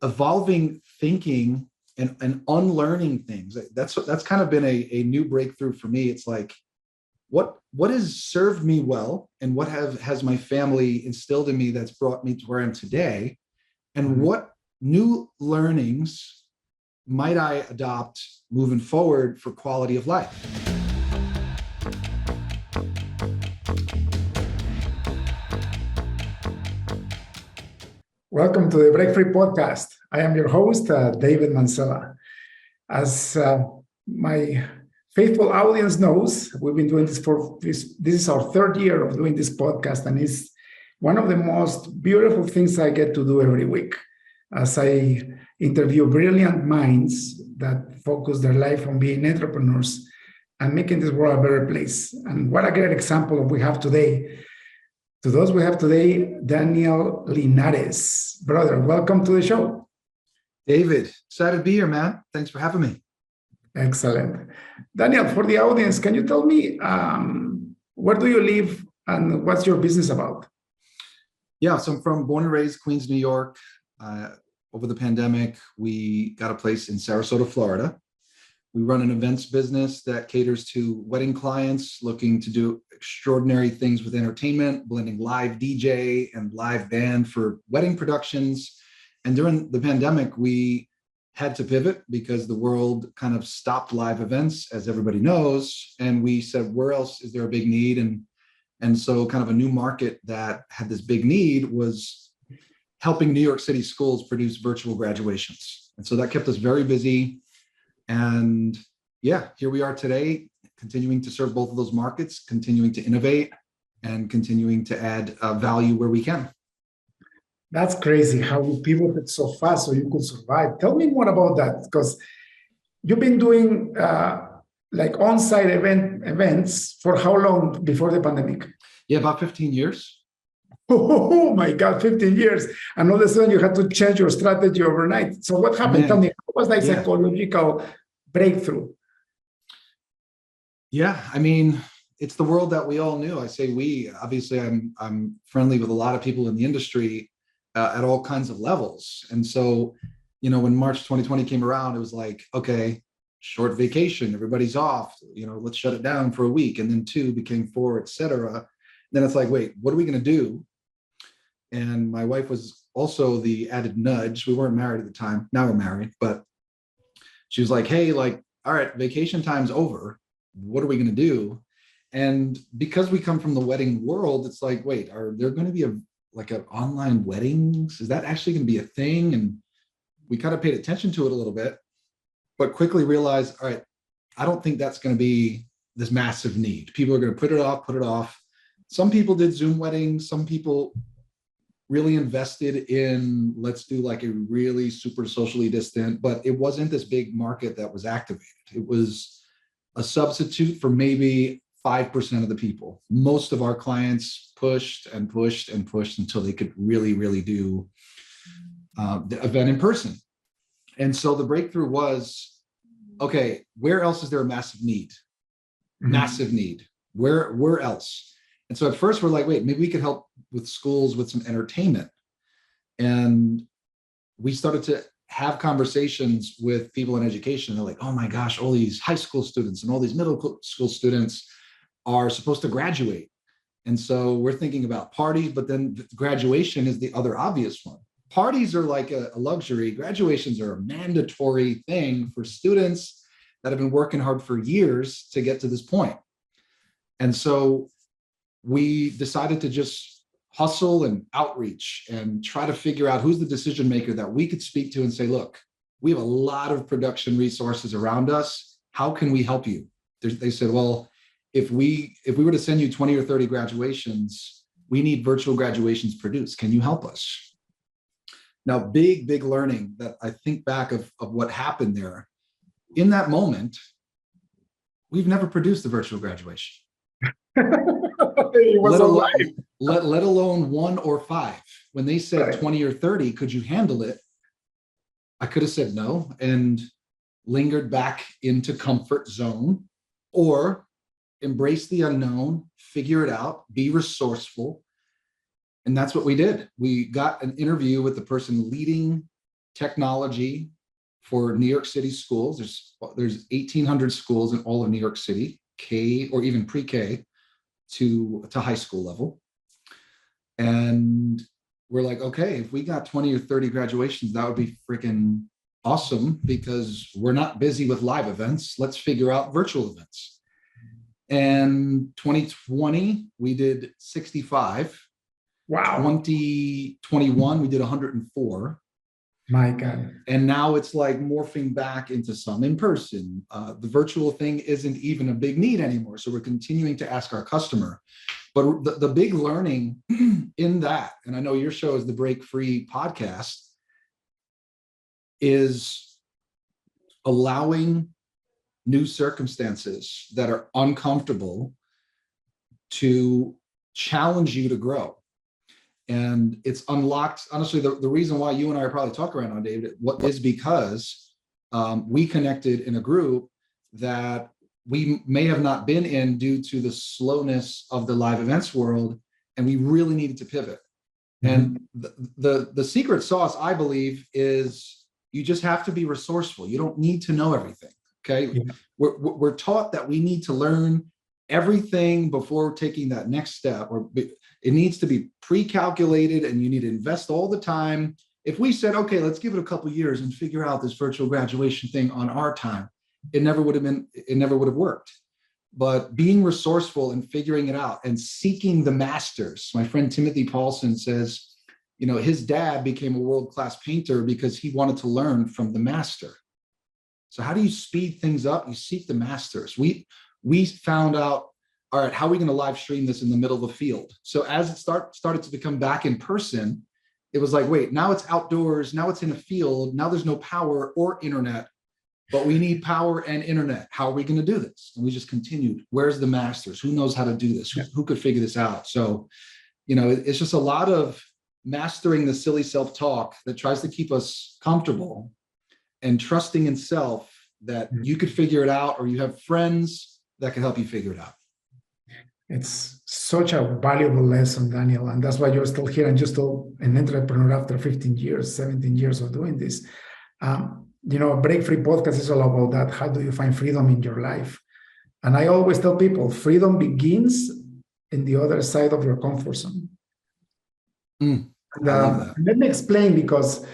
evolving thinking and unlearning things. That's kind of been a new breakthrough for me. It's like, what has served me well, and what has my family instilled in me that's brought me to where I am today, and what new learnings might I adopt moving forward for quality of life? Welcome to the Break Free podcast. I am your host, David Mancella. As my faithful audience knows, we've been doing this is our third year of doing this podcast, and it's one of the most beautiful things I get to do every week as I interview brilliant minds that focus their life on being entrepreneurs and making this world a better place. And what a great example we have today. To those we have today, Daniel Linares. Brother, welcome to the show. David, excited to be here, man. Thanks for having me. Excellent. Daniel, for the audience, can you tell me where do you live and what's your business about? Yeah, so I'm born and raised Queens, New York. Over the pandemic, we got a place in Sarasota, Florida. We run an events business that caters to wedding clients looking to do extraordinary things with entertainment, blending live DJ and live band for wedding productions. And during the pandemic, we had to pivot because the world kind of stopped live events, as everybody knows. And we said, where else is there a big need? And so kind of a new market that had this big need was helping New York City schools produce virtual graduations. And so that kept us very busy. And yeah, here we are today, continuing to serve both of those markets, continuing to innovate, and continuing to add value where we can. That's crazy how you pivoted so fast so you could survive. Tell me more about that, because you've been doing like on-site events for how long before the pandemic? Yeah, about 15 years. Oh my God, 15 years. And all of a sudden you had to change your strategy overnight. So what happened? Tell me, what was like psychological breakthrough? Yeah, I mean, it's the world that we all knew. I say we, obviously I'm friendly with a lot of people in the industry at all kinds of levels. And so, when March 2020 came around, it was like, okay, short vacation, everybody's off, let's shut it down for a week. And then 2 became 4, et cetera. Then it's like, wait, what are we going to do? And my wife was also the added nudge. We weren't married at the time. Now we're married, but she was like, hey, all right, vacation time's over. What are we going to do? And because we come from the wedding world, it's like, wait, are there going to be an online weddings? Is that actually going to be a thing? And we kind of paid attention to it a little bit, but quickly realized, all right, I don't think that's going to be this massive need. People are going to put it off. Some people did Zoom weddings. Some people really invested in, let's do like a really super socially distant, but it wasn't this big market that was activated. It was a substitute for maybe 5% of the people. Most of our clients pushed until they could really, really do the event in person. And so the breakthrough was, okay, where else is there a massive need? Mm-hmm. Massive need. Where else? And so at first we're like, wait, maybe we could help with schools with some entertainment. And we started to have conversations with people in education. They're like, oh my gosh, all these high school students and all these middle school students are supposed to graduate. And so we're thinking about parties, but then graduation is the other obvious one. Parties are like a luxury. Graduations are a mandatory thing for students that have been working hard for years to get to this point. And so we decided to just hustle and outreach and try to figure out who's the decision maker that we could speak to and say, look, we have a lot of production resources around us. How can we help you? They said, well, if we were to send you 20 or 30 graduations, we need virtual graduations produced. Can you help us? Now, big learning that I think back of what happened there. In that moment, we've never produced a virtual graduation. Let alone 1 or 5. When they said 20 or 30, could you handle it? I could have said no and lingered back into comfort zone, or embrace the unknown, figure it out, be resourceful. And that's what we did. We got an interview with the person leading technology for New York City schools. There's 1,800 schools in all of New York City, K or even pre-K to high school level. And we're like, okay, if we got 20 or 30 graduations, that would be freaking awesome, because we're not busy with live events. Let's figure out virtual events. And 2020, we did 65. Wow. 2021, we did 104. My God. And now it's like morphing back into some in person. The virtual thing isn't even a big need anymore. So we're continuing to ask our customer. But the big learning in that, and I know your show is the Break Free podcast, is allowing new circumstances that are uncomfortable to challenge you to grow. And it's unlocked, honestly, the reason why you and I are probably talking right now, David, what is because we connected in a group that we may have not been in due to the slowness of the live events world, and we really needed to pivot. And the secret sauce, I believe, is you just have to be resourceful. You don't need to know everything. Okay. Yeah. We're taught that we need to learn everything before taking that next step, or it needs to be pre-calculated, and you need to invest all the time. If we said, okay, let's give it a couple of years and figure out this virtual graduation thing on our time, it never would have worked. But being resourceful and figuring it out and seeking the masters. My friend Timothy Paulson says, you know, his dad became a world-class painter because he wanted to learn from the master. So how do you speed things up? You seek the masters. We found out, all right, how are we going to live stream this in the middle of the field? So as it started to become back in person, it was like, wait, now it's outdoors, now it's in a field, now there's no power or internet, but we need power and internet. How are we going to do this? And we just continued. Where's the masters? Who knows how to do this? Who could figure this out? So, you know, it's just a lot of mastering the silly self-talk that tries to keep us comfortable, and trusting in self that you could figure it out, or you have friends that can help you figure it out. It's such a valuable lesson, Daniel. And that's why you're still here and just an entrepreneur after 15 years, 17 years of doing this. You know, Break Free podcast is all about that. How do you find freedom in your life? And I always tell people, freedom begins in the other side of your comfort zone. Let me explain, because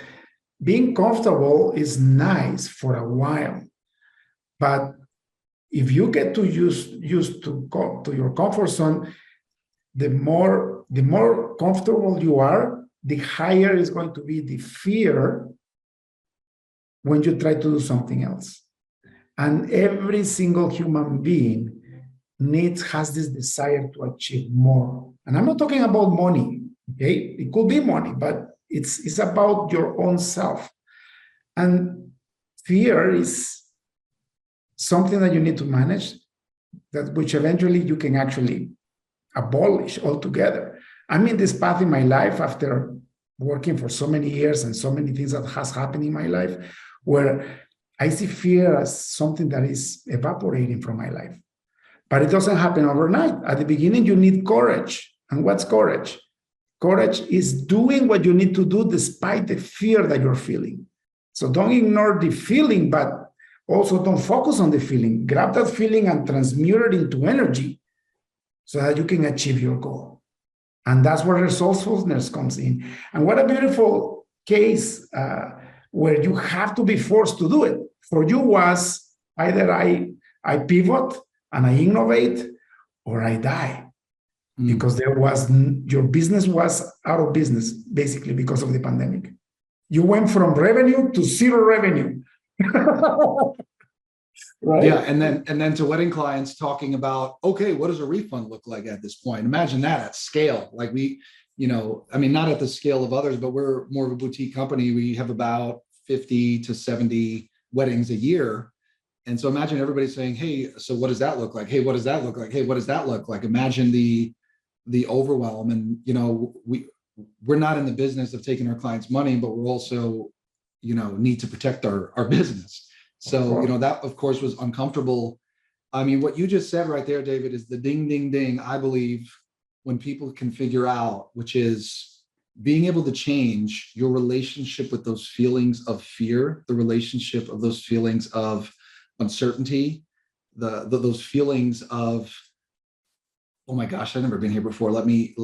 being comfortable is nice for a while, but if you get to used to go to your comfort zone, the more comfortable you are, the higher is going to be the fear when you try to do something else. And every single human being has this desire to achieve more. And I'm not talking about money, okay? It could be money, but it's about your own self. And fear is something that you need to manage, which eventually you can actually abolish altogether. I'm in this path in my life after working for so many years and so many things that has happened in my life, where I see fear as something that is evaporating from my life. But it doesn't happen overnight. At the beginning, you need courage. And what's courage? Courage is doing what you need to do despite the fear that you're feeling. So don't ignore the feeling, but also don't focus on the feeling. Grab that feeling and transmute it into energy so that you can achieve your goal. And that's where resourcefulness comes in. And what a beautiful case where you have to be forced to do it. For you was either I pivot and I innovate, or I die. Because your business was out of business, basically, because of the pandemic. You went from revenue to zero revenue. Right? Yeah, and then to wedding clients talking about, okay, what does a refund look like at this point? Imagine that at scale. Like we, you know, I mean, not at the scale of others, but we're more of a boutique company. We have about 50 to 70 weddings a year. And so imagine everybody saying, hey, so what does that look like? Hey, what does that look like? Hey, what does that look like? Imagine the overwhelm. And, you know, we're not in the business of taking our clients' money, but we're also, you know, need to protect our business. So, you know, that of course was uncomfortable. I mean, what you just said right there, David, is the ding, ding, ding, I believe, when people can figure out, which is being able to change your relationship with those feelings of fear, the relationship of those feelings of uncertainty, those feelings of, oh my gosh, I've never been here before. Let me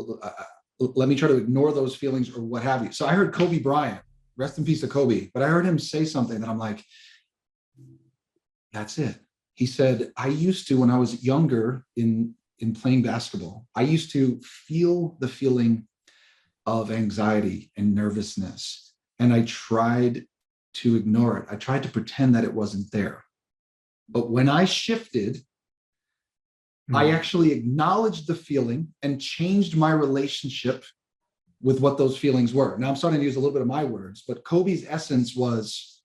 try to ignore those feelings or what have you. So I heard Kobe Bryant, rest in peace to Kobe, but I heard him say something that I'm like, that's it. He said, I used to, when I was younger in playing basketball, I used to feel the feeling of anxiety and nervousness. And I tried to ignore it. I tried to pretend that it wasn't there. But when I shifted, I actually acknowledged the feeling and changed my relationship with what those feelings were. Now I'm starting to use a little bit of my words, but Kobe's essence was,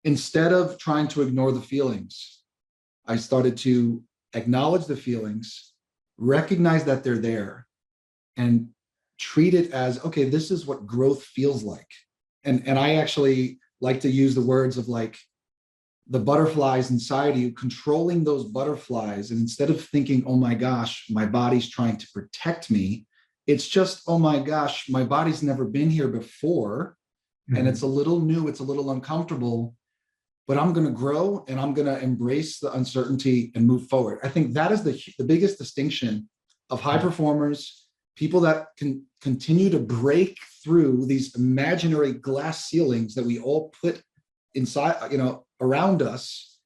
instead of trying to ignore the feelings, I started to acknowledge the feelings, recognize that they're there, and treat it as, okay, this is what growth feels like. And I actually like to use the words of like the butterflies inside you, controlling those butterflies. And instead of thinking, oh my gosh, my body's trying to protect me, it's just, oh my gosh, my body's never been here before. And it's a little new, it's a little uncomfortable, but I'm going to grow and I'm going to embrace the uncertainty and move forward. I think that is the biggest distinction of high performers, people that can continue to break through these imaginary glass ceilings that we all put inside, around us,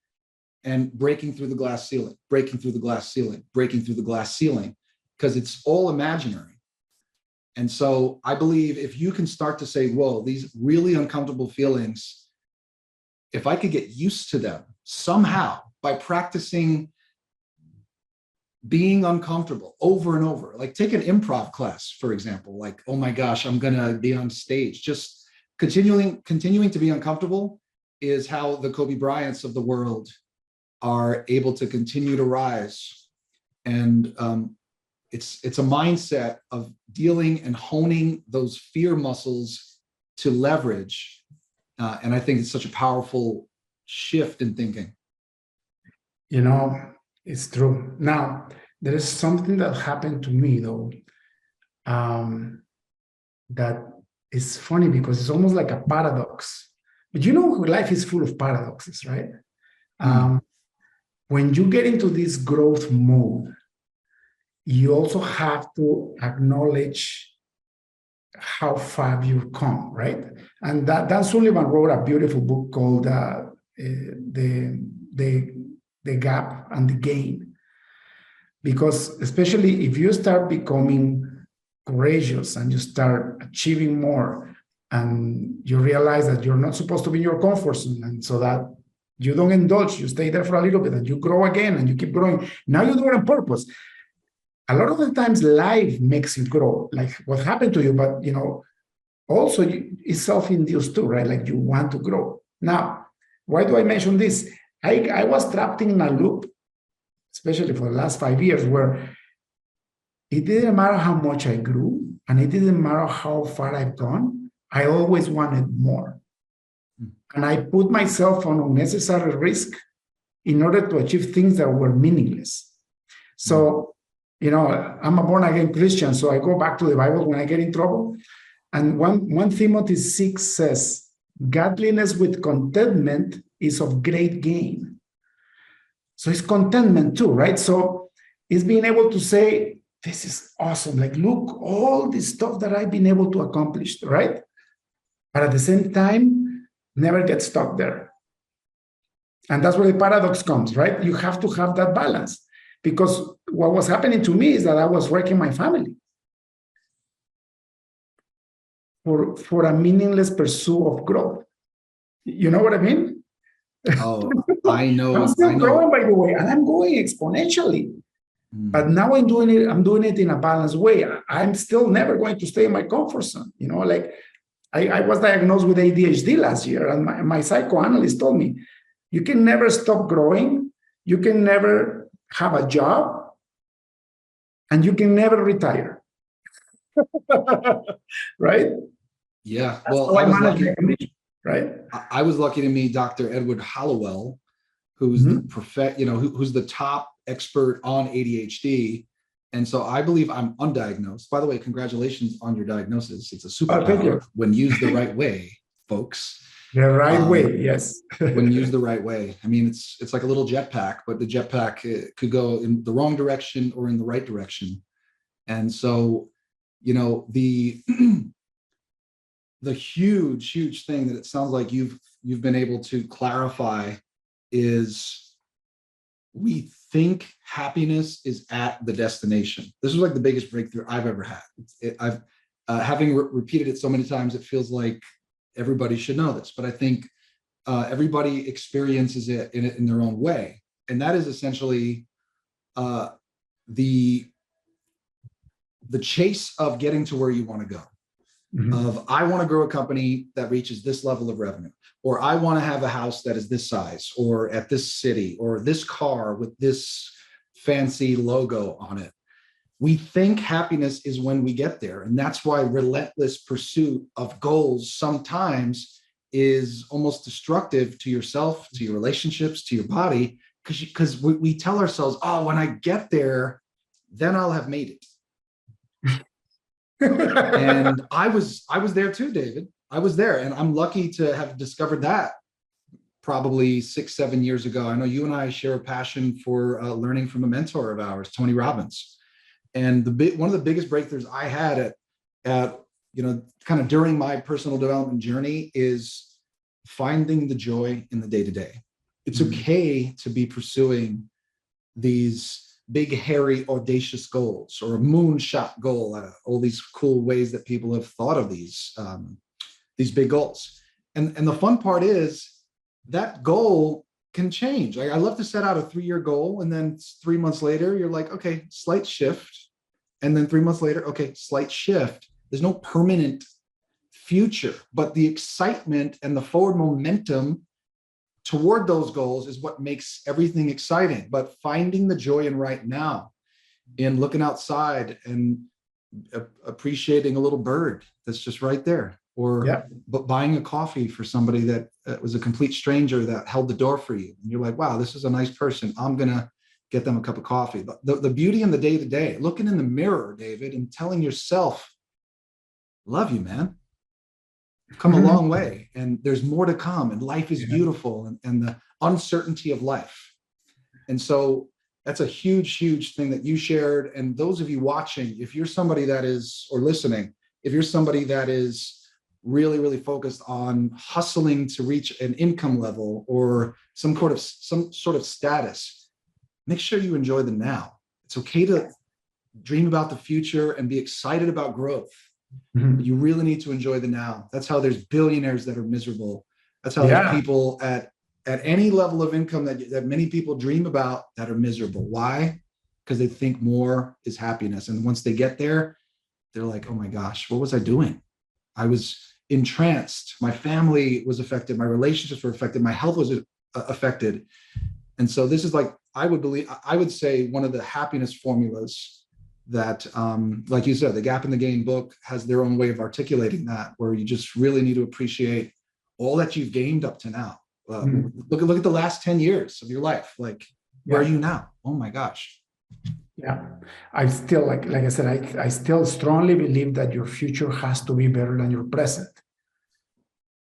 and breaking through the glass ceiling, breaking through the glass ceiling, breaking through the glass ceiling, because it's all imaginary. And so I believe if you can start to say, whoa, these really uncomfortable feelings, if I could get used to them somehow by practicing being uncomfortable over and over, like take an improv class, for example, like, oh my gosh, I'm going to be on stage, just continuing to be uncomfortable is how the Kobe Bryants of the world are able to continue to rise. And it's a mindset of dealing and honing those fear muscles to leverage. And I think it's such a powerful shift in thinking. It's true. Now, there is something that happened to me, though, that is funny because it's almost like a paradox. But life is full of paradoxes, right? When you get into this growth mode, you also have to acknowledge how far you've come, right? And Dan Sullivan wrote a beautiful book called The Gap and the Gain. Because especially if you start becoming courageous and you start achieving more, and you realize that you're not supposed to be in your comfort zone, and so that you don't indulge, you stay there for a little bit and you grow again and you keep growing. Now you do it on purpose. A lot of the times life makes you grow, like what happened to you, but also it's self-induced too, right? Like you want to grow. Now, why do I mention this? I was trapped in a loop, especially for the last 5 years, where it didn't matter how much I grew and it didn't matter how far I've gone. I always wanted more. And I put myself on unnecessary risk in order to achieve things that were meaningless. So, I'm a born-again Christian, so I go back to the Bible when I get in trouble. And 1 Timothy 6 says, godliness with contentment is of great gain. So it's contentment too, right? So it's being able to say, this is awesome. Like, look, all this stuff that I've been able to accomplish, right? But at the same time, never get stuck there. And that's where the paradox comes, right? You have to have that balance, because what was happening to me is that I was wrecking my family for a meaningless pursuit of growth. You know what I mean? Oh, I know. I'm still growing, by the way, and I'm going exponentially. But now I'm doing it in a balanced way. I'm still never going to stay in my comfort zone. Like I was diagnosed with ADHD last year, and my psychoanalyst told me, you can never stop growing, you can never have a job, and you can never retire. Right? Yeah. That's well, I was lucky, right? I was lucky to meet Dr. Edward Hallowell, who's the who's the top expert on ADHD. And so I believe I'm undiagnosed. By the way, congratulations on your diagnosis. It's a Thank you. superpower when used the right way, folks. The right way, yes. When used the right way. I mean, it's like a little jetpack, but the jetpack could go in the wrong direction or in the right direction. And so, you know, the the huge thing that it sounds like you've been able to clarify is we think happiness is at the destination. This was like the biggest breakthrough I've ever had. I've having repeated it so many times, it feels like everybody should know this, but I think everybody experiences it in their own way. And that is essentially the chase of getting to where you want to go. Mm-hmm. Of I want to grow a company that reaches this level of revenue, or I want to have a house that is this size, or at this city, or this car with this fancy logo on it. We think happiness is when we get there. And that's why relentless pursuit of goals sometimes is almost destructive to yourself, to your relationships, to your body, because we tell ourselves, oh, when I get there, then I'll have made it. And I was there too, David. I was there, and I'm lucky to have discovered that probably 6-7 years ago. I know you and I share a passion for learning from a mentor of ours, Tony Robbins. And one of the biggest breakthroughs I had at you know, kind of during my personal development journey is finding the joy in the day-to-day. It's okay to be pursuing these big, hairy, audacious goals, or a moonshot goal, all these cool ways that people have thought of these big goals. And the fun part is that goal can change. I love to set out a 3-year goal, and then 3 months later, you're like, okay, slight shift. And then 3 months later, okay, slight shift. There's no permanent future, but the excitement and the forward momentum toward those goals is what makes everything exciting. But finding the joy in right now, in looking outside and appreciating a little bird that's just right there, or but buying a coffee for somebody that was a complete stranger that held the door for you. And you're like, wow, this is a nice person. I'm going to get them a cup of coffee. But the beauty in the day-to-day, looking in the mirror, David, and telling yourself, love you, man. You've come a long way, and there's more to come, and life is beautiful, and the uncertainty of life. And so that's a huge thing that you shared. And those of you watching, if you're somebody that is, or listening, if you're somebody that is really focused on hustling to reach an income level or some sort of status, make sure you enjoy the now. It's okay to dream about the future and be excited about growth. But you really need to enjoy the now. That's how there's billionaires that are miserable. That's how there's people at any level of income that many people dream about that are miserable. Why? Because they think more is happiness. And once they get there, they're like, oh my gosh, what was I doing? I was entranced. My family was affected. My relationships were affected. My health was affected. And so this is like, I would say one of the happiness formulas that, like you said, the Gap in the Gain book has their own way of articulating that, where you just really need to appreciate all that you've gained up to now. Look at the last 10 years of your life. Like, where are you now? Oh my gosh. Yeah, I still, like I said, I still strongly believe that your future has to be better than your present.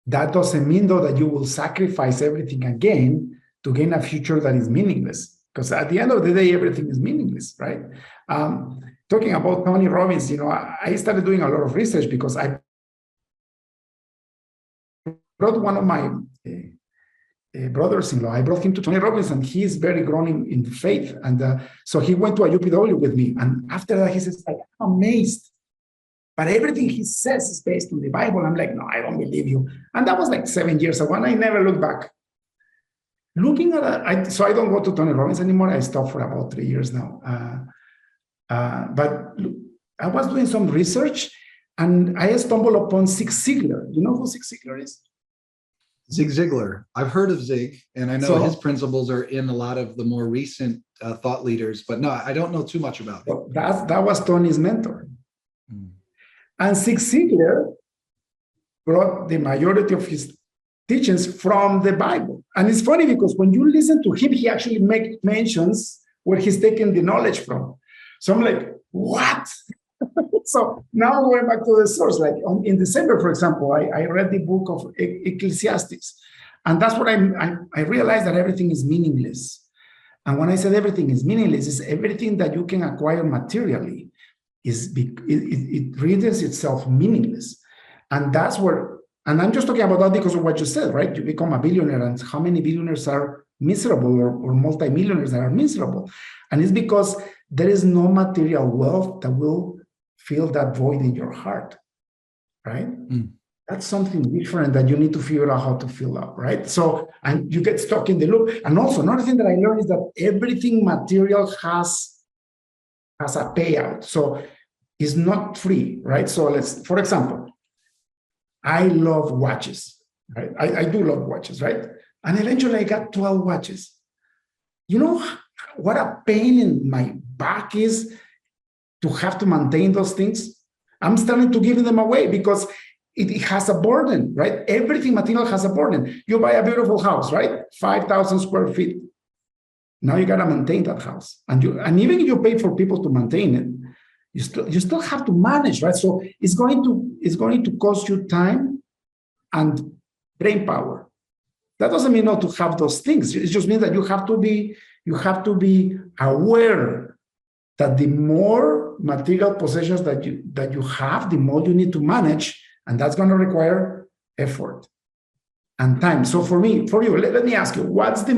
That doesn't mean, though, that you will sacrifice everything again to gain a future that is meaningless. Because at the end of the day, everything is meaningless, right? Talking about Tony Robbins, you know, I started doing a lot of research because I brought one of my brothers-in-law. I brought him to Tony Robbins, and he is very grown in faith. And so he went to a UPW with me. And after that, he says, I'm amazed. But everything he says is based on the Bible. I'm like, no, I don't believe you. And that was like 7 years ago, and I never looked back. Looking at that, so I don't go to Tony Robbins anymore. I stopped for about 3 years now. But I was doing some research, and I stumbled upon Zig Ziglar. You know who Zig Ziglar is? Zig Ziglar. I've heard of Zig, and I know his principles are in a lot of the more recent thought leaders, but no, I don't know too much about it. That was Tony's mentor. And Zig Ziglar brought the majority of his teachings from the Bible. And it's funny because when you listen to him, he actually makes mentions where he's taking the knowledge from. So I'm like, what? So now going back to the source, like in December, for example, I read the book of Ecclesiastes, and that's what I realized that everything is meaningless. And when I said everything is meaningless, is everything that you can acquire materially it renders itself meaningless. And that's where, and I'm just talking about that because of what you said, right? You become a billionaire, and how many billionaires are miserable or multimillionaires that are miserable? And it's because there is no material wealth that will fill that void in your heart, right? That's something different that you need to figure out how to fill up, right? So, and you get stuck in the loop. And also, another thing that I learned is that everything material has a payout. So it's not free, right? So for example, I love watches, right? I do love watches, right? And eventually I got 12 watches. You know what a pain in my back is to have to maintain those things? I'm starting to give them away because it has a burden, right? Everything material has a burden. You buy a beautiful house, right? 5,000 square feet. Now you got to maintain that house. And even if you pay for people to maintain it, you still have to manage, right? So it's going to cost you time and brain power. That doesn't mean not to have those things. It just means that you have to be aware that the more material possessions that you have, the more you need to manage, and that's going to require effort and time. So for you, let me ask you, what's the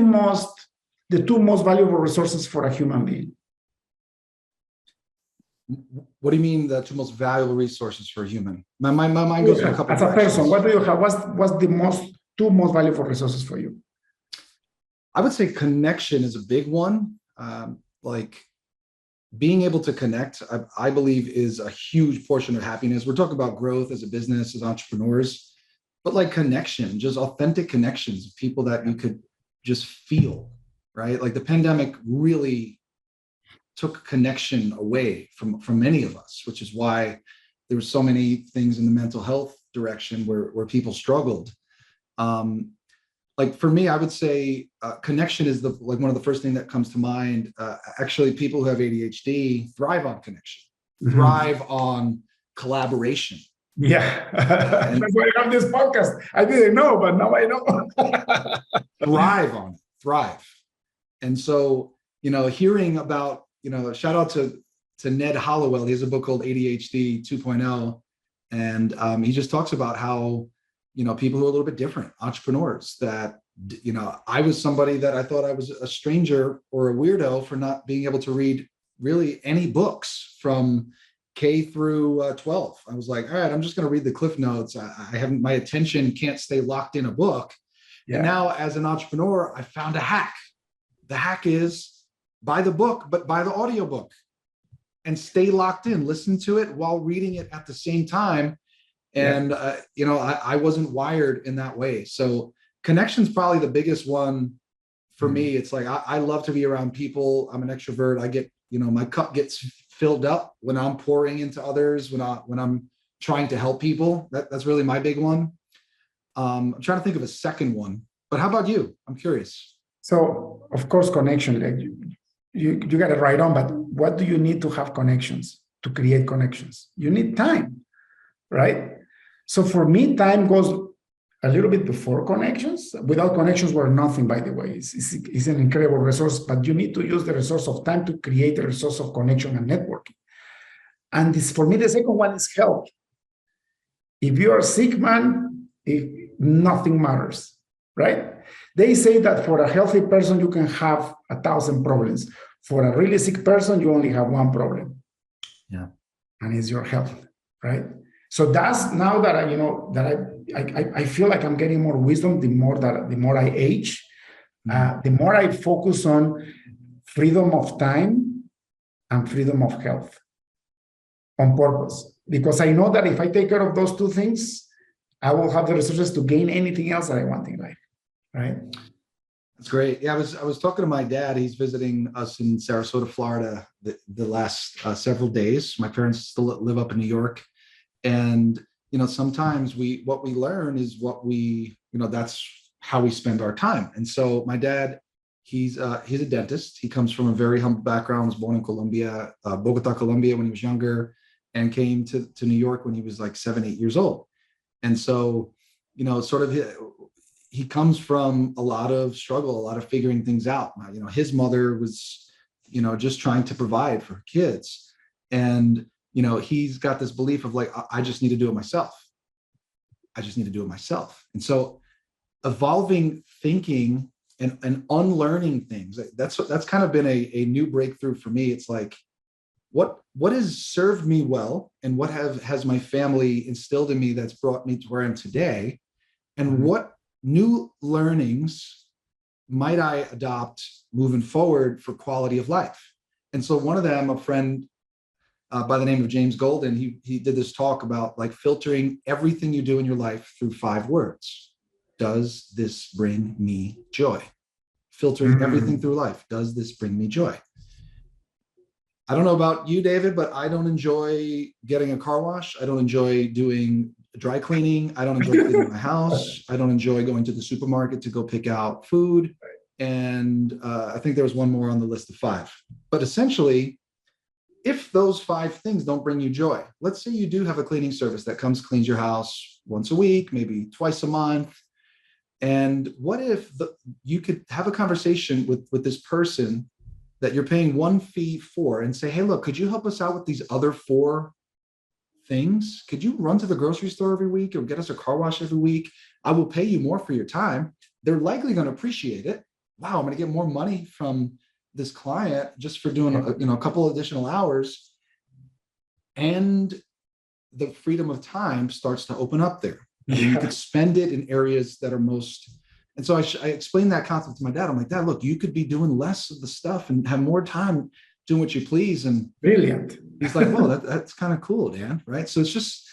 two most valuable resources for a human being? What do you mean the two most valuable resources for a human? My mind goes in a couple as a directions. person, what do you have? What's the two most valuable resources for you? I would say connection is a big one. Like being able to connect, I believe, is a huge portion of happiness. We're talking about growth as a business, as entrepreneurs, but like connection, just authentic connections, people that you could just feel, right? Like the pandemic really took connection away from many of us, which is why there were so many things in the mental health direction where people struggled. Like for me, I would say connection is one of the first thing that comes to mind. Actually, people who have ADHD thrive on connection, thrive on collaboration. Yeah, that's why I have this podcast. I didn't know, but now I know. thrive. And so, hearing about, shout out to Ned Hollowell. He has a book called ADHD 2.0. And he just talks about how, people who are a little bit different, entrepreneurs that, I was somebody that I thought I was a stranger or a weirdo for not being able to read really any books from K through 12. I was like, all right, I'm just going to read the Cliff Notes. My attention can't stay locked in a book. Yeah. And now as an entrepreneur, I found a hack. The hack is buy the book, but buy the audiobook and stay locked in, listen to it while reading it at the same time. And, I wasn't wired in that way. So connection's probably the biggest one for me. It's like, I love to be around people. I'm an extrovert. I get, my cup gets filled up when I'm pouring into others, when I'm trying to help people. That's really my big one. I'm trying to think of a second one, but how about you? I'm curious. So of course, connection, like you got it right on, but what do you need to have connections, to create connections? You need time, right? So for me, time goes a little bit before connections. Without connections, we're nothing, by the way. It's an incredible resource, but you need to use the resource of time to create a resource of connection and networking. And for me, the second one is health. If you are sick, man, nothing matters, right? They say that for a healthy person, you can have 1,000 problems. For a really sick person, you only have one problem. Yeah. And it's your health, right? So that's now that I feel like I'm getting more wisdom, the more I age, the more I focus on freedom of time and freedom of health on purpose. Because I know that if I take care of those two things, I will have the resources to gain anything else that I want in life, right? That's great. Yeah, I was talking to my dad. He's visiting us in Sarasota, Florida, the last several days. My parents still live up in New York. And, sometimes what we learn is that's how we spend our time. And so my dad, He's a dentist. He comes from a very humble background. Was born in Colombia, Bogota, Colombia, when he was younger, and came to New York when he was like 7, 8 years old. And so, sort of he comes from a lot of struggle, a lot of figuring things out. His mother was, just trying to provide for her kids, and he's got this belief of like, I just need to do it myself. I just need to do it myself. And so, evolving thinking and unlearning things, that's kind of been a new breakthrough for me. It's like, what has served me well, and what has my family instilled in me that's brought me to where I am today, and what new learnings might I adopt moving forward for quality of life. And so one of them, a friend by the name of James Golden, he did this talk about like filtering everything you do in your life through 5 words. Does this bring me joy? Filtering everything through life. Does this bring me joy? I don't know about you, David, but I don't enjoy getting a car wash. I don't enjoy doing dry cleaning. I don't enjoy cleaning my house. I don't enjoy going to the supermarket to go pick out food. And I think there was one more on the list of 5. But essentially, if those 5 things don't bring you joy, let's say you do have a cleaning service that comes, cleans your house once a week, maybe twice a month. And what if you could have a conversation with this person that you're paying one fee for and say, hey, look, could you help us out with these other 4 things? Could you run to the grocery store every week or get us a car wash every week? I will pay you more for your time. They're likely going to appreciate it. Wow, I'm going to get more money from this client just for doing a couple of additional hours. And the freedom of time starts to open up there. And you could spend it in areas that are most. And so I explained that concept to my dad. I'm like, Dad, look, you could be doing less of the stuff and have more time doing what you please. And brilliant. He's like, well, that's kind of cool, Dan. Right. So it's just,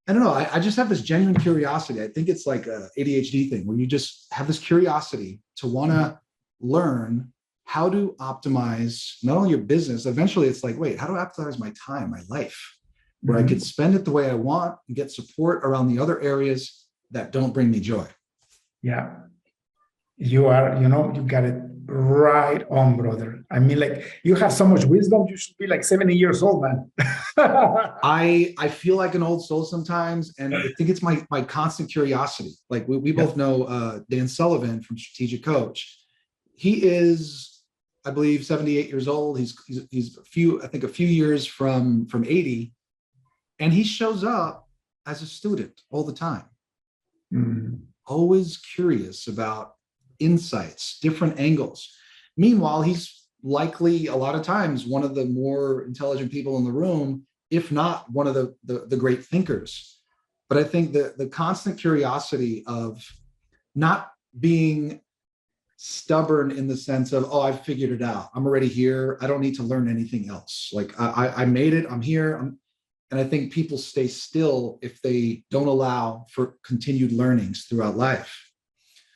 I don't know. I just have this genuine curiosity. I think it's like a ADHD thing where you just have this curiosity to want to learn how to optimize not only your business. Eventually it's like, wait, how do I optimize my time, my life, where I could spend it the way I want and get support around the other areas that don't bring me joy. Yeah. You got it right on, brother. I mean, like, you have so much wisdom. You should be like 70 years old, man. I feel like an old soul sometimes, and I think it's my constant curiosity. Like we both know Dan Sullivan from Strategic Coach. He is, I believe, 78 years old. He's a few years from 80, and he shows up as a student all the time. Always curious about insights, different angles. Meanwhile, he's likely a lot of times one of the more intelligent people in the room, if not one of the great thinkers. But I think the constant curiosity of not being stubborn in the sense of, oh, I've figured it out. I'm already here. I don't need to learn anything else. Like I made it. I'm here. And I think people stay still if they don't allow for continued learnings throughout life.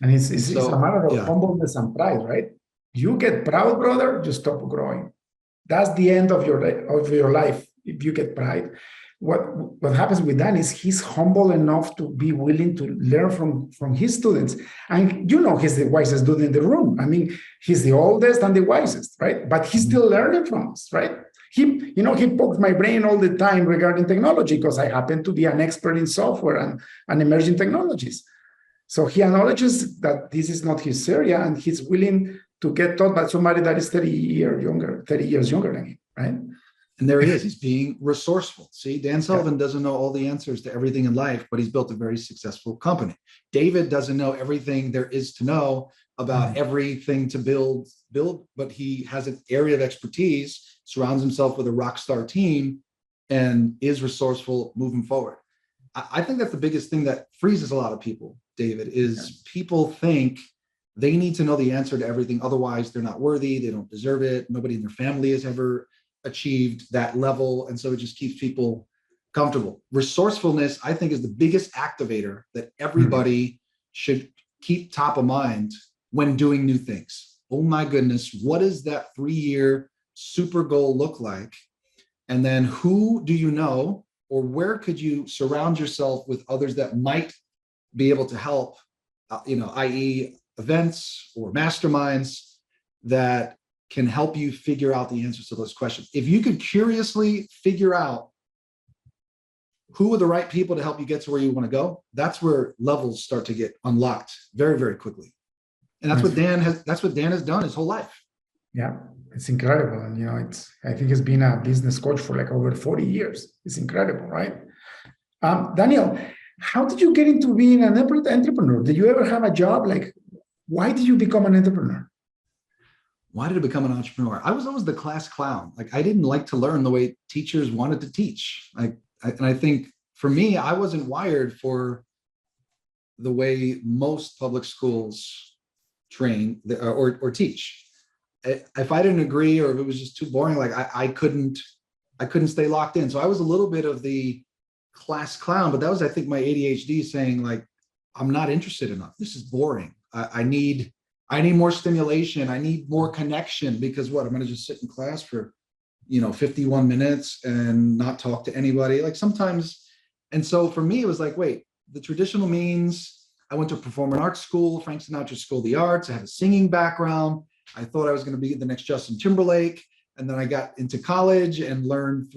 And it's a matter of humbleness and pride, right? You get proud, brother, you stop growing. That's the end of your life. If you get pride, what happens with Dan is he's humble enough to be willing to learn from his students. And he's the wisest dude in the room. I mean, he's the oldest and the wisest, right? But he's still learning from us, right? He pokes my brain all the time regarding technology because I happen to be an expert in software and emerging technologies. So he acknowledges that this is not his area, and he's willing to get taught by somebody that is 30 years younger than him, right? And there he is. He's being resourceful. See, Dan Sullivan doesn't know all the answers to everything in life, but he's built a very successful company. David doesn't know everything there is to know about everything to build, but he has an area of expertise, surrounds himself with a rock star team, and is resourceful moving forward. I think that's the biggest thing that freezes a lot of people, David, is people think they need to know the answer to everything. Otherwise, they're not worthy. They don't deserve it. Nobody in their family has ever achieved that level. And so it just keeps people comfortable. Resourcefulness, I think, is the biggest activator that everybody should keep top of mind when doing new things. Oh my goodness, what does that 3-year super goal look like? And then who do you know, or where could you surround yourself with others that might be able to help, i.e. events or masterminds, that can help you figure out the answers to those questions. If you could curiously figure out who are the right people to help you get to where you want to go, that's where levels start to get unlocked very, very quickly. And that's what Dan has done his whole life. Yeah, it's incredible. And, I think he's been a business coach for like over 40 years. It's incredible, right? Daniel, how did you get into being an entrepreneur? Did you ever have a job? Like, why did you become an entrepreneur? Why did I become an entrepreneur? I was always the class clown. Like, I didn't like to learn the way teachers wanted to teach. And I think for me, I wasn't wired for the way most public schools train or teach. If I didn't agree, or if it was just too boring, like I couldn't stay locked in. So I was a little bit of the class clown, but that was, I think, my ADHD saying, like, I'm not interested enough. This is boring. I need more stimulation. I need more connection, because what, I'm going to just sit in class for 51 minutes and not talk to anybody, like sometimes. And so for me, it was like, wait, the traditional means, I went to performing arts school, Frank Sinatra School of the Arts. I have a singing background. I thought I was going to be the next Justin Timberlake. And then I got into college and learned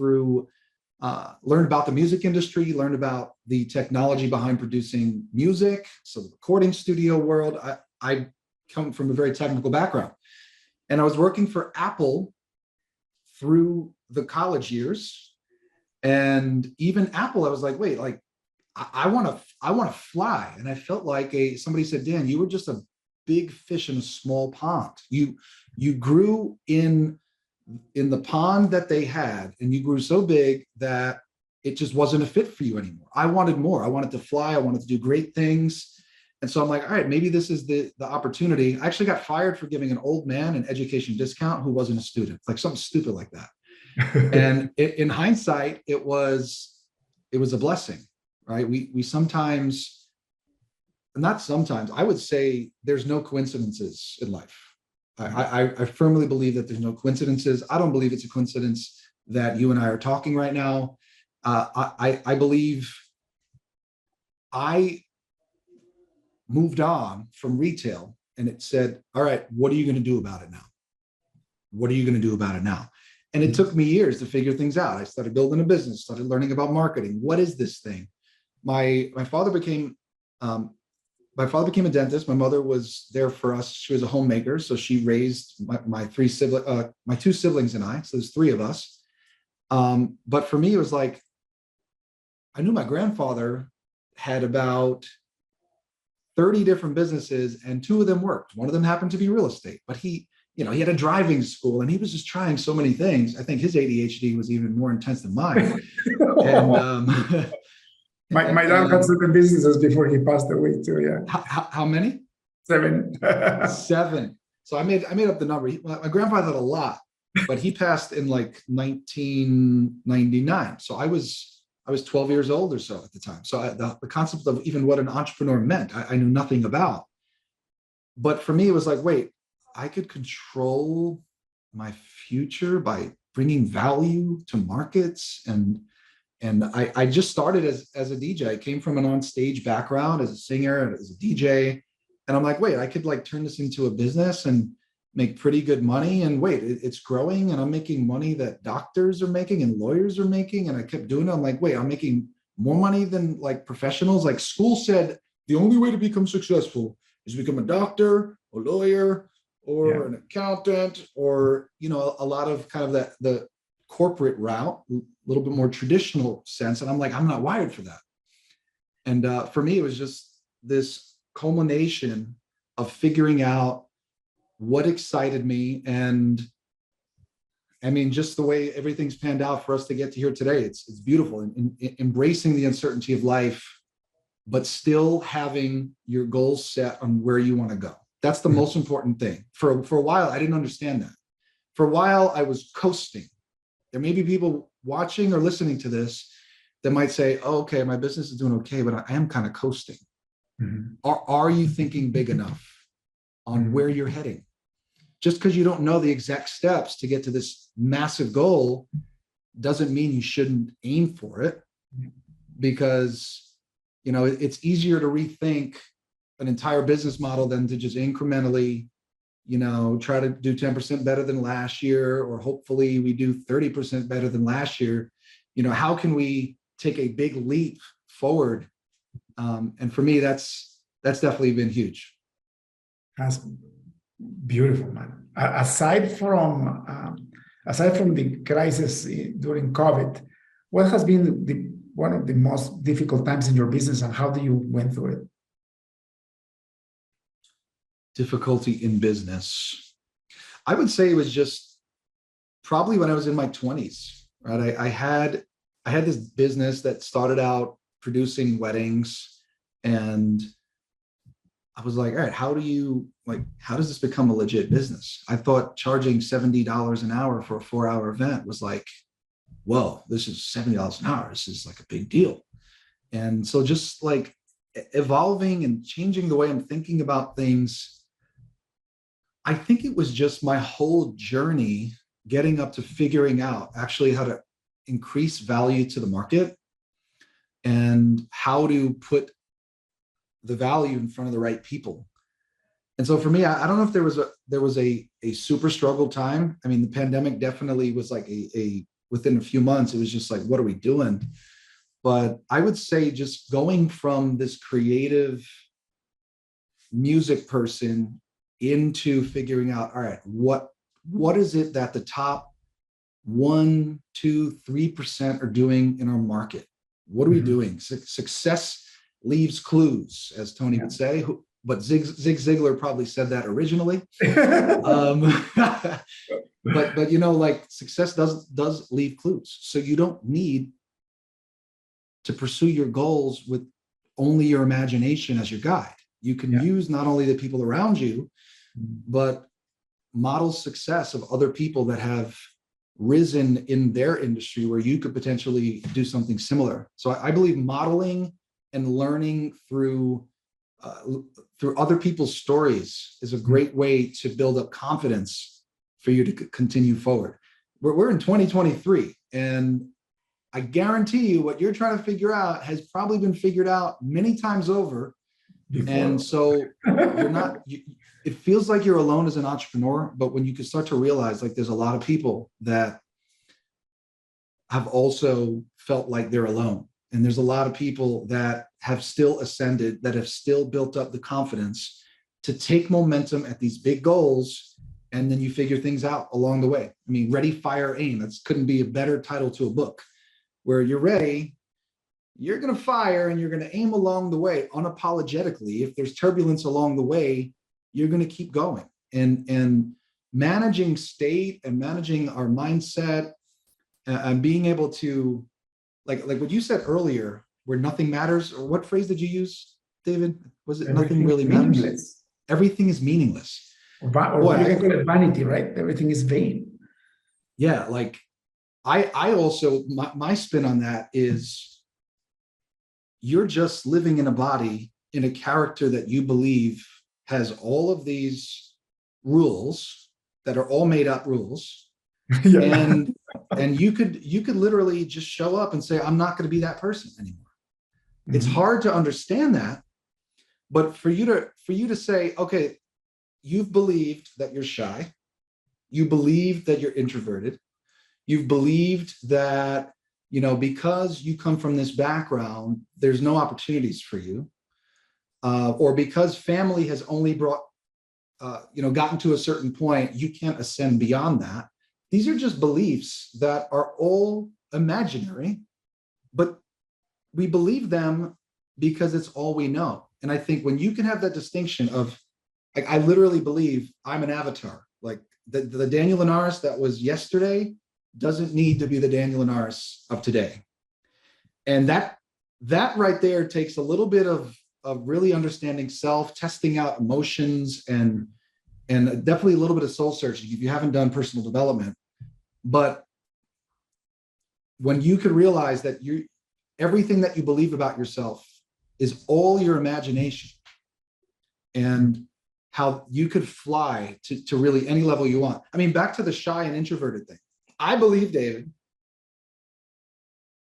about the music industry, learned about the technology behind producing music. So the recording studio world, I come from a very technical background. And I was working for Apple through the college years. And even Apple, I was like, wait, like, I want to fly. And I felt like somebody said, Dan, you were just a big fish in a small pond. You grew in the pond that they had, and you grew so big that it just wasn't a fit for you anymore. I wanted more. I wanted to fly. I wanted to do great things. And so I'm like, all right, maybe this is the opportunity. I actually got fired for giving an old man an education discount who wasn't a student, like something stupid like that. And in hindsight, it was a blessing, right? We sometimes, not sometimes, I would say there's no coincidences in life. I firmly believe that there's no coincidences. I don't believe it's a coincidence that you and I are talking right now. I believe I moved on from retail, and it said, all right, what are you going to do about it now? What are you going to do about it now? And it took me years to figure things out. I started building a business, started learning about marketing. What is this thing? My father became a dentist. My mother was there for us. She was a homemaker. So she raised my two siblings and I. So there's three of us. But for me, it was like, I knew my grandfather had about 30 different businesses, and two of them worked. One of them happened to be real estate, but he had a driving school, and he was just trying so many things. I think his ADHD was even more intense than mine. And my dad had 7 businesses before he passed away too. Yeah. How many? 7. 7. So I made up the number. My grandfather had a lot, but he passed in like 1999. So I was 12 years old or so at the time. So the concept of even what an entrepreneur meant, I knew nothing about. But for me, it was like, wait, I could control my future by bringing value to markets. And I just started as a DJ. I came from an on-stage background as a singer and as a DJ. And I'm like, wait, I could like turn this into a business and make pretty good money. And wait, it's growing, and I'm making money that doctors are making and lawyers are making. And I kept doing it. I'm like, wait, I'm making more money than like professionals. Like school said, the only way to become successful is to become a doctor, a lawyer, or an accountant, or, a lot of kind of the corporate route, a little bit more traditional sense. And I'm like, I'm not wired for that. And for me, it was just this culmination of figuring out what excited me. And I mean, just the way everything's panned out for us to get to here today, it's beautiful. And embracing the uncertainty of life, but still having your goals set on where you want to go. That's the most important thing. For a while, I didn't understand that. For a while, I was coasting. There may be people watching or listening to this that might say, oh, okay, my business is doing okay, but I am kind of coasting. Mm-hmm. Are you thinking big enough on where you're heading? Just because you don't know the exact steps to get to this massive goal doesn't mean you shouldn't aim for it, because, it's easier to rethink an entire business model than to just incrementally try to do 10% better than last year, or hopefully we do 30% better than last year. How can we take a big leap forward? And for me, that's definitely been huge. That's beautiful, man. Aside from the crisis during COVID, what has been one of the most difficult times in your business, and how do you went through it? Difficulty in business. I would say it was just probably when I was in my 20s, right? I had this business that started out producing weddings, and I was like, all right, how does this become a legit business? I thought charging $70 an hour for a 4-hour event was like, whoa, this is $70 an hour. This is like a big deal. And so just like evolving and changing the way I'm thinking about things, I think it was just my whole journey getting up to figuring out actually how to increase value to the market and how to put the value in front of the right people. And so for me, I don't know if there was a super struggle time. I mean, the pandemic definitely was like within a few months, it was just like, what are we doing? But I would say just going from this creative music person into figuring out, all right, what is it that the top 1%, 2%, 3% are doing in our market? What are we doing? Success leaves clues, as Tony would say, but Zig Ziglar probably said that originally. But like success does leave clues. So you don't need to pursue your goals with only your imagination as your guide. You can use not only the people around you, but model success of other people that have risen in their industry where you could potentially do something similar. So I believe modeling and learning through other people's stories is a great way to build up confidence for you to continue forward. We're in 2023, and I guarantee you what you're trying to figure out has probably been figured out many times over. Before. And so it feels like you're alone as an entrepreneur, but when you can start to realize like there's a lot of people that have also felt like they're alone. And there's a lot of people that have still ascended, that have still built up the confidence to take momentum at these big goals. And then you figure things out along the way. I mean, ready, fire, aim. That couldn't be a better title to a book, where you're ready, you're going to fire, and you're going to aim along the way unapologetically. If there's turbulence along the way, you're going to keep going. And managing state and managing our mindset and being able to, like what you said earlier, where nothing matters, or what phrase did you use, David? Was it nothing really matters? Everything is meaningless. Or you can call it vanity, right? Everything is vain. Yeah, like I also, my spin on that is you're just living in a body, in a character that you believe has all of these rules that are all made up rules. And you could literally just show up and say, I'm not going to be that person anymore. It's hard to understand that, but for you to say, okay, you've believed that you're shy, you believe that you're introverted, you've believed that, because you come from this background, there's no opportunities for you, or because family has only brought, gotten to a certain point, you can't ascend beyond that. These are just beliefs that are all imaginary, but we believe them because it's all we know. And I think when you can have that distinction of, like, I literally believe I'm an avatar, like the Daniel Linares that was yesterday doesn't need to be the Daniel Linares of today. And that right there takes a little bit of really understanding self, testing out emotions, and definitely a little bit of soul searching if you haven't done personal development. But when you could realize that everything that you believe about yourself is all your imagination, and how you could fly to really any level you want. I mean, back to the shy and introverted thing. I believe, David,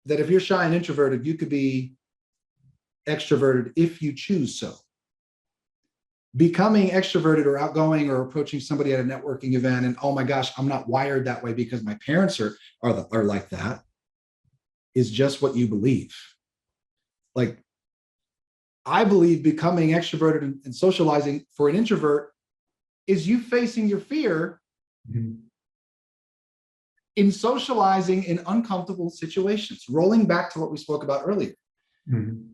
that if you're shy and introverted, you could be extroverted if you choose so. becoming extroverted or outgoing or approaching somebody at a networking event and, oh my gosh, I'm not wired that way because my parents are like that, is just what you believe. Like, I believe becoming extroverted and socializing for an introvert is you facing your fear in socializing in uncomfortable situations, rolling back to what we spoke about earlier.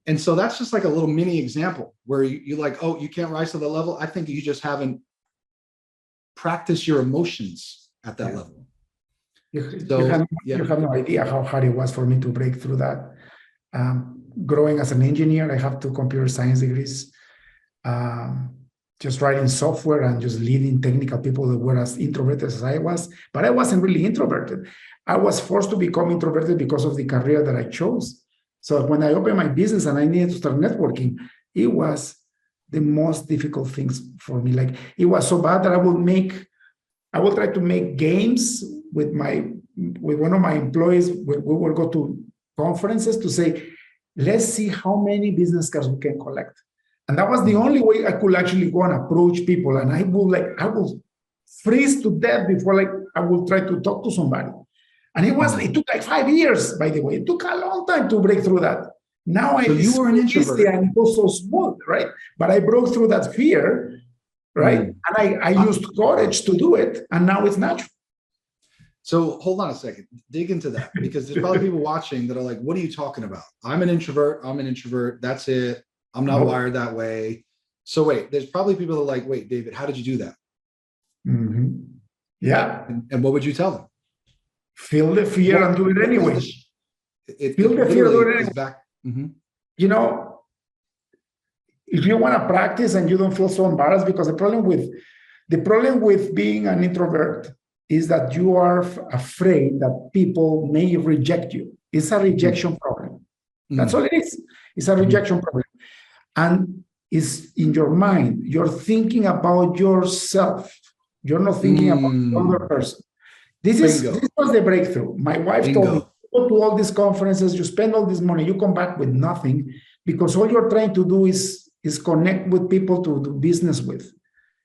And so that's just like a little mini example where you're like, oh, you can't rise to the level. I think you just haven't practiced your emotions at that level. You have no idea how hard it was for me to break through that. Growing as an engineer, I have 2 computer science degrees. Just writing software and just leading technical people that were as introverted as I was, but I wasn't really introverted. I was forced to become introverted because of the career that I chose. So when I opened my business and I needed to start networking, it was the most difficult things for me. Like, it was so bad that I would try to make games with one of my employees. We would go to conferences to say, let's see how many business cards we can collect. And that was the only way I could actually go and approach people. And I will freeze to death before I will try to talk to somebody. And it took like 5 years, by the way. It took a long time to break through that. Now you were an introvert and it was so smooth, right? But I broke through that fear, right? And I used courage to do it. And now it's natural. So hold on a second, dig into that, because there's probably people watching that are like, what are you talking about? I'm an introvert. That's it. I'm not wired that way. So wait, there's probably people that are like, wait, David, how did you do that? Yeah. And what would you tell them? Feel the fear and do it anyway. Feel the fear, do it anyway. You know, if you want to practice and you don't feel so embarrassed, because the problem with being an introvert is that you are afraid that people may reject you. It's a rejection problem. That's all it is. It's a rejection problem. And it's in your mind. You're thinking about yourself. You're not thinking about the other person. This was the breakthrough. My wife told me, go to all these conferences, you spend all this money, you come back with nothing, because all you're trying to do is connect with people to do business with.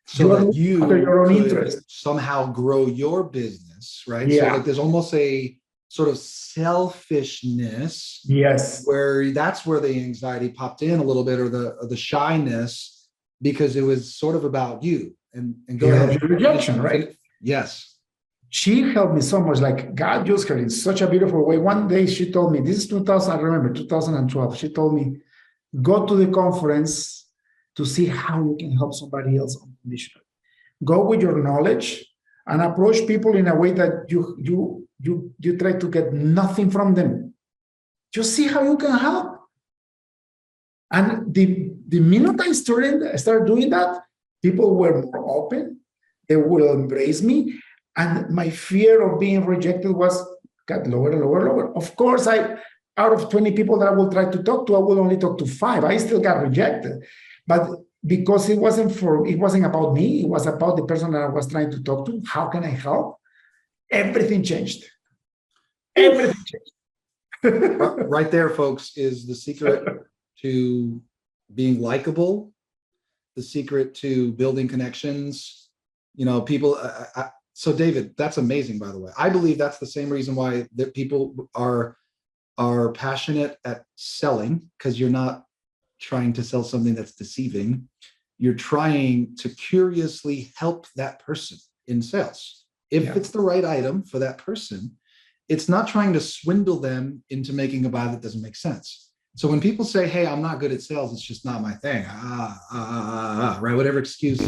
So that you your own interest. Somehow grow your business, right? Yeah. So like there's almost a sort of selfishness. Yes. Where that's where the anxiety popped in a little bit, or the shyness, because it was sort of about you. And go ahead. Rejection, right? Yes. She helped me so much. Like, God used her in such a beautiful way. One day she told me, this is 2012. She told me, go to the conference to see how you can help somebody else unconditionally. Go with your knowledge and approach people in a way that you try to get nothing from them. Just see how you can help. And the minute I started doing that, people were more open. They will embrace me. And my fear of being rejected got lower and lower and lower. Of course, out of 20 people that I will try to talk to, I will only talk to 5. I still got rejected. But because it wasn't about me, it was about the person that I was trying to talk to. How can I help? Everything changed. Everything changed. Right there, folks, is the secret to being likable, the secret to building connections. You know, people. So David, that's amazing, by the way. I believe that's the same reason why that people are passionate at selling, because you're not trying to sell something that's deceiving. You're trying to curiously help that person in sales. If it's the right item for that person, it's not trying to swindle them into making a buy that doesn't make sense. So when people say, hey, I'm not good at sales, it's just not my thing, right? Whatever excuse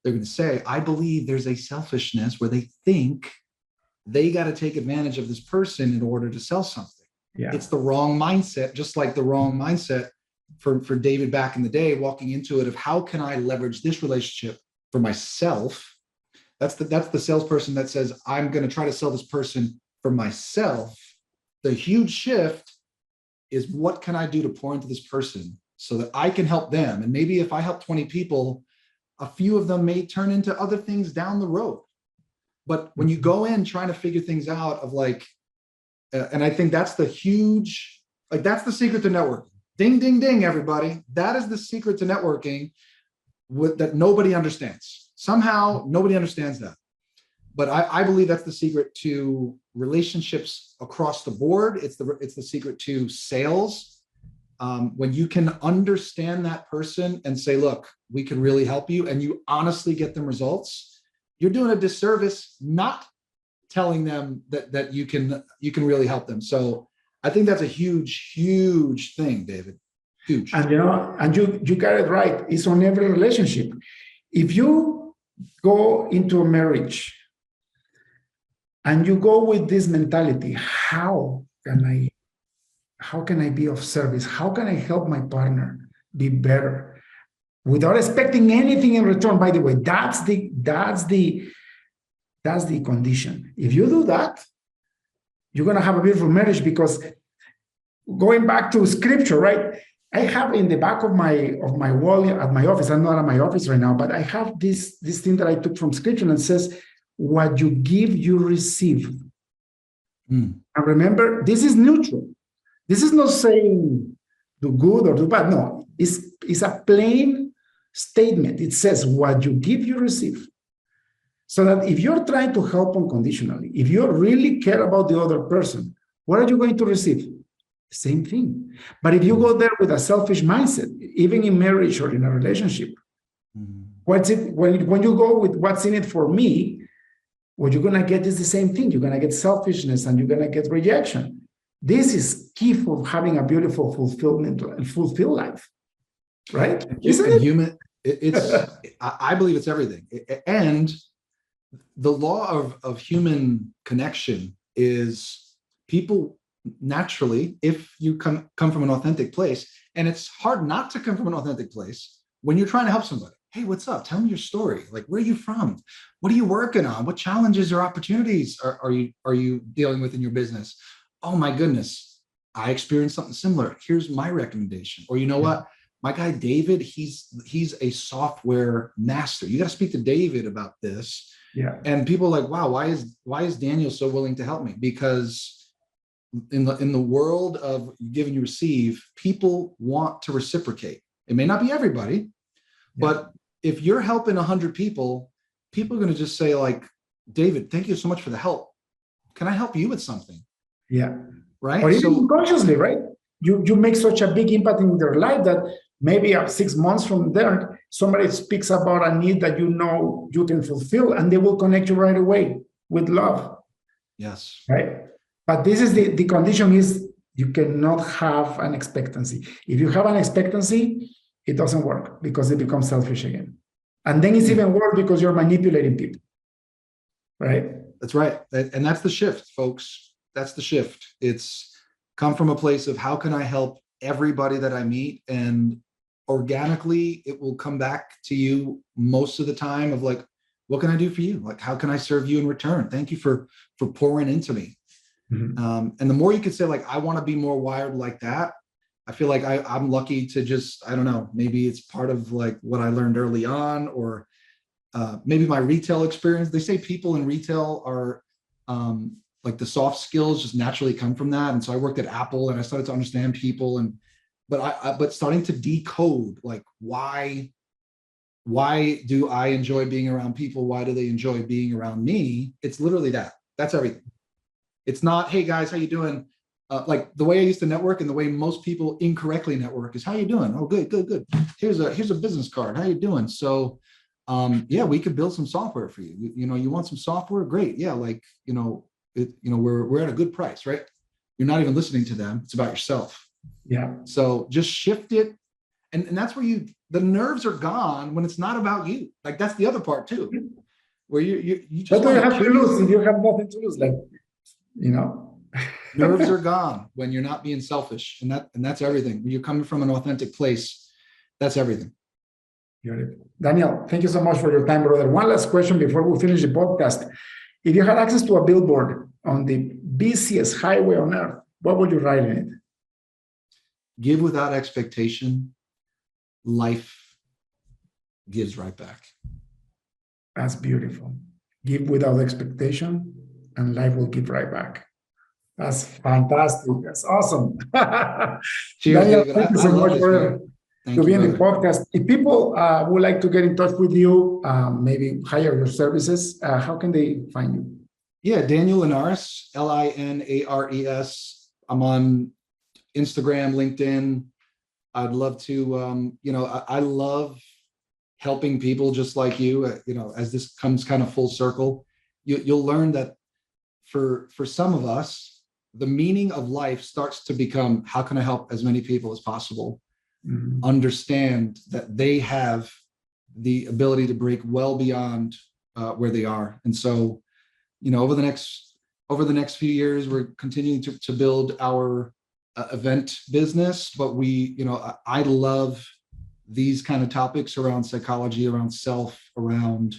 they're going to say, I believe there's a selfishness where they think they got to take advantage of this person in order to sell something. It's the wrong mindset, just like the wrong mindset for David back in the day, walking into it of how can I leverage this relationship for myself? That's the salesperson that says, I'm going to try to sell this person for myself. The huge shift is, what can I do to pour into this person so that I can help them? And maybe if I help 20 people, a few of them may turn into other things down the road. But when you go in trying to figure things out of like, and I think that's the huge, like that's the secret to networking. Ding, ding, ding, everybody. That is the secret to networking. that nobody understands. Somehow nobody understands that. But I believe that's the secret to relationships across the board. It's the secret to sales. When you can understand that person and say, look, we can really help you, and you honestly get them results, you're doing a disservice not telling them that you can really help them. So I think that's a huge thing, David. Huge. And you got it right. It's on every relationship. If you go into a marriage and you go with this mentality, how can I be of service? How can I help my partner be better without expecting anything in return? By the way, that's the condition. If you do that, you're going to have a beautiful marriage, because going back to scripture, right? I have in the back of my wall at my office, I'm not at my office right now, but I have this thing that I took from scripture, and it says, what you give, you receive. And remember, this is neutral. This is not saying do good or do bad. No, it's a plain statement. It says, what you give, you receive. So that if you're trying to help unconditionally, if you really care about the other person, what are you going to receive? Same thing. But if you go there with a selfish mindset, even in marriage or in a relationship, what's it when you go with what's in it for me, what you're going to get is the same thing. You're going to get selfishness and you're going to get rejection. This is key for having a beautiful fulfillment and fulfilled life, right? Isn't it? I believe it's everything. And the law of human connection is people naturally, if you come from an authentic place, and it's hard not to come from an authentic place when you're trying to help somebody. Hey, what's up? Tell me your story. Like, where are you from? What are you working on? What challenges or opportunities are you dealing with in your business? Oh my goodness, I experienced something similar. Here's my recommendation. Or you know what? My guy David, he's a software master. You got to speak to David about this. Yeah. And people are like, wow, why is Daniel so willing to help me? Because in the world of give and you receive, people want to reciprocate. It may not be everybody, but if you're helping 100 people, people are going to just say like, David, thank you so much for the help. Can I help you with something? Yeah. Right. Or even consciously, right? You make such a big impact in their life that maybe 6 months from there, somebody speaks about a need that you can fulfill, and they will connect you right away with love. Yes. Right. But this is the condition is you cannot have an expectancy. If you have an expectancy, it doesn't work because it becomes selfish again. And then it's even worse because you're manipulating people. Right? That's right. And that's the shift, folks. That's the shift. It's come from a place of how can I help everybody that I meet, and organically it will come back to you most of the time of like, what can I do for you? Like, how can I serve you in return? Thank you for pouring into me. And the more you can say like, I want to be more wired like that, I feel like I'm lucky to just, I don't know, maybe it's part of like what I learned early on, or maybe my retail experience. They say people in retail are like the soft skills just naturally come from that. And so I worked at Apple and I started to understand people, but starting to decode like why do I enjoy being around people? Why do they enjoy being around me? It's literally that. That's everything. It's not, hey guys, how you doing? Like the way I used to network and the way most people incorrectly network is, how you doing? Oh, good. Here's a business card. How you doing? So yeah, we could build some software for you. You want some software? Great. Yeah, like, we're at a good price, right? You're not even listening to them. It's about yourself. Yeah. So just shift it. And that's where the nerves are gone when it's not about you. Like that's the other part too, where you just. What do you have to lose if you have nothing to lose? Like, nerves are gone when you're not being selfish, and that's everything. When you're coming from an authentic place, that's everything. Daniel, thank you so much for your time, brother. One last question before we finish the podcast. If you had access to a billboard on the busiest highway on earth, what would you write in it? Give without expectation, life gives right back. That's beautiful. Give without expectation, and life will give right back. That's fantastic. That's awesome. Cheers, Daniel, David. thank you so much for Thank to be you, in the brother. podcast. If people would like to get in touch with you, maybe hire your services, how can they find you? Yeah, Daniel Linares, Linares. I'm on Instagram, LinkedIn. I'd love to, I love helping people just like you, as this comes kind of full circle, you'll learn that for some of us, the meaning of life starts to become, how can I help as many people as possible understand that they have the ability to break well beyond where they are. And so, over the next few years, we're continuing to build our event business, but I love these kind of topics around psychology, around self, around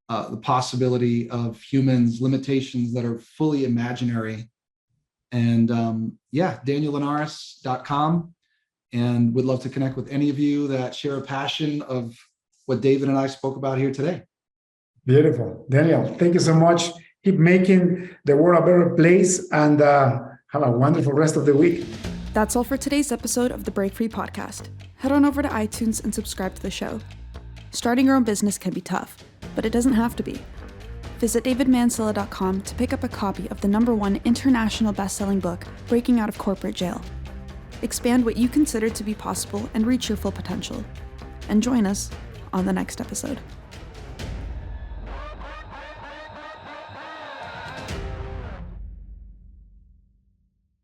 the possibility of humans, limitations that are fully imaginary. And DanielLinares.com. And would love to connect with any of you that share a passion of what David and I spoke about here today. Beautiful. Daniel, thank you so much. Keep making the world a better place, and have a wonderful rest of the week. That's all for today's episode of the Break Free Podcast. Head on over to iTunes and subscribe to the show. Starting your own business can be tough, but it doesn't have to be. Visit davidmansilla.com to pick up a copy of the #1 international best-selling book, Breaking Out of Corporate Jail. Expand what you consider to be possible and reach your full potential. And join us on the next episode.